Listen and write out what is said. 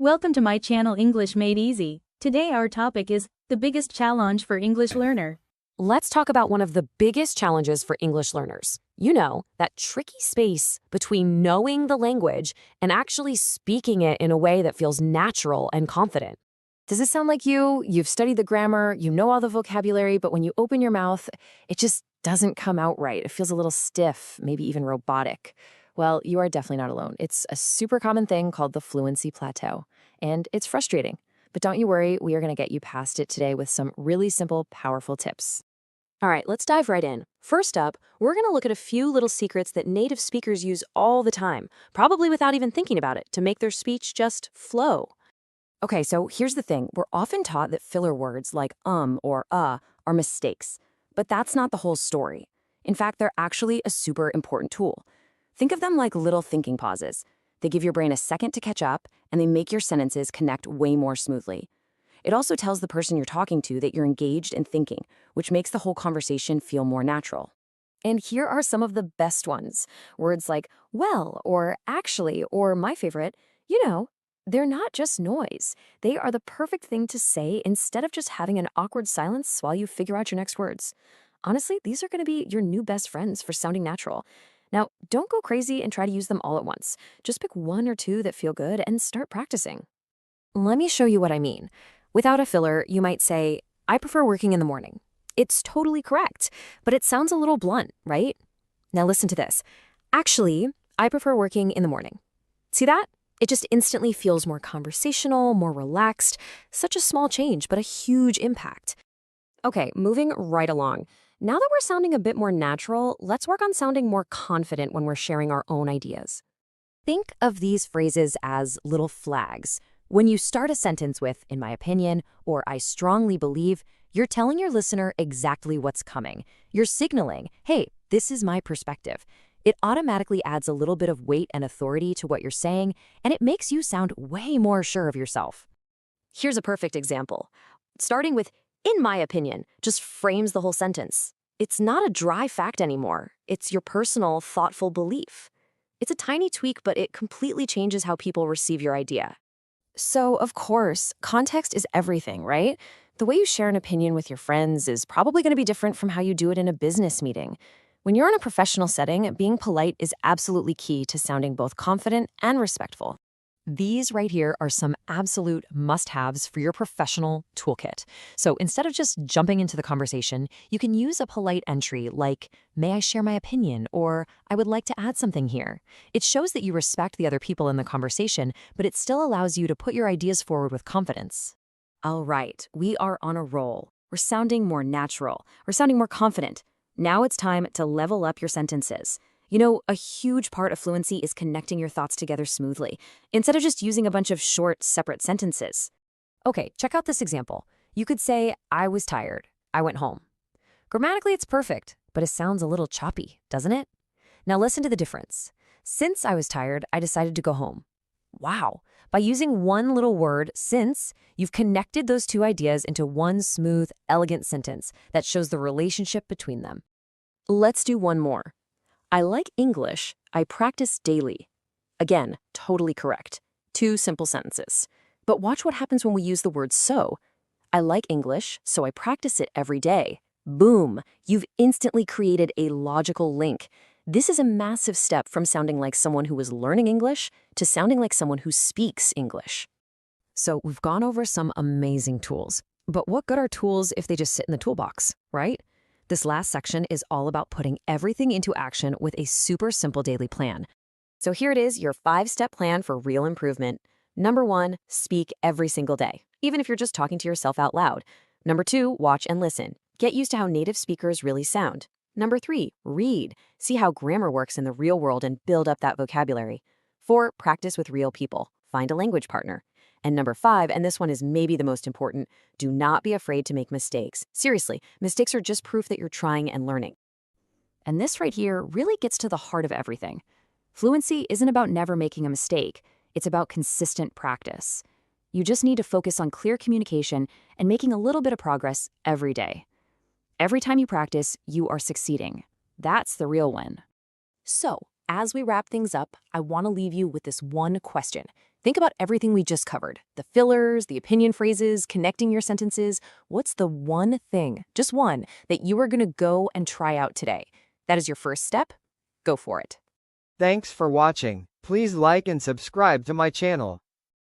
Welcome to my channel English Made Easy. Today our topic is the biggest challenge for English learner. Let's talk about one of the biggest challenges for English learners. You know, that tricky space between knowing the language and actually speaking it in a way that feels natural and confident. Does this sound like you? You've studied the grammar, you know all the vocabulary, but when you open your mouth, it just doesn't come out right. It feels a little stiff, maybe even robotic. Well, you are definitely not alone. It's a super common thing called the fluency plateau, and it's frustrating. But don't you worry, we are going to get you past it today with some really simple, powerful tips. All right, let's dive right in. First up, we're going to look at a few little secrets that native speakers use all the time, probably without even thinking about it, to make their speech just flow. Okay, so here's the thing. We're often taught that filler words like or are mistakes, but that's not the whole story. In fact, they're actually a super important tool. Think of them like little thinking pauses. They give your brain a second to catch up, and they make your sentences connect way more smoothly. It also tells the person you're talking to that you're engaged and thinking, which makes the whole conversation feel more natural. And here are some of the best ones. Words like well, or actually, or my favorite, they're not just noise. They are the perfect thing to say instead of just having an awkward silence while you figure out your next words. Honestly, these are going to be your new best friends for sounding natural. Now, don't go crazy and try to use them all at once. Just pick one or two that feel good and start practicing. Let me show you what I mean. Without a filler, you might say, I prefer working in the morning. It's totally correct, but it sounds a little blunt, right? Now listen to this. Actually, I prefer working in the morning. See that? It just instantly feels more conversational, more relaxed. Such a small change, but a huge impact. Okay, moving right along. Now that we're sounding a bit more natural, let's work on sounding more confident when we're sharing our own ideas. Think of these phrases as little flags. When you start a sentence with, in my opinion, or I strongly believe, you're telling your listener exactly what's coming. You're signaling, hey, this is my perspective. It automatically adds a little bit of weight and authority to what you're saying, and it makes you sound way more sure of yourself. Here's a perfect example. Starting with, in my opinion, just frames the whole sentence. It's not a dry fact anymore. It's your personal, thoughtful belief. It's a tiny tweak, but it completely changes how people receive your idea. So, of course, context is everything, right? The way you share an opinion with your friends is probably going to be different from how you do it in a business meeting. When you're in a professional setting, being polite is absolutely key to sounding both confident and respectful. These right here are some absolute must-haves for your professional toolkit. So instead of just jumping into the conversation, you can use a polite entry like, may I share my opinion, or I would like to add something here. It shows that you respect the other people in the conversation, but it still allows you to put your ideas forward with confidence. All right, we are on a roll. We're sounding more natural. We're sounding more confident. Now it's time to level up your sentences. You know, a huge part of fluency is connecting your thoughts together smoothly, instead of just using a bunch of short, separate sentences. Okay, check out this example. You could say, I was tired. I went home. Grammatically, it's perfect, but it sounds a little choppy, doesn't it? Now listen to the difference. Since I was tired, I decided to go home. Wow. By using one little word, since, you've connected those two ideas into one smooth, elegant sentence that shows the relationship between them. Let's do one more. I like English. I practice daily. Again, totally correct. Two simple sentences. But watch what happens when we use the word so. I like English, so I practice it every day. Boom! You've instantly created a logical link. This is a massive step from sounding like someone who is learning English to sounding like someone who speaks English. So we've gone over some amazing tools. But what good are tools if they just sit in the toolbox, right? This last section is all about putting everything into action with a super simple daily plan. So here it is, your 5-step plan for real improvement. Number 1, speak every single day, even if you're just talking to yourself out loud. Number 2, watch and listen. Get used to how native speakers really sound. Number 3, read. See how grammar works in the real world and build up that vocabulary. 4, practice with real people. Find a language partner. And number 5, and this one is maybe the most important, do not be afraid to make mistakes. Seriously, mistakes are just proof that you're trying and learning. And this right here really gets to the heart of everything. Fluency isn't about never making a mistake. It's about consistent practice. You just need to focus on clear communication and making a little bit of progress every day. Every time you practice, you are succeeding. That's the real win. So, As we wrap things up, I want to leave you with this one question. Think about everything we just covered, the fillers, the opinion phrases, connecting your sentences. What's the one thing, just one, that you are going to go and try out today? That is your first step. Go for it. Thanks for watching. Please like and subscribe to my channel.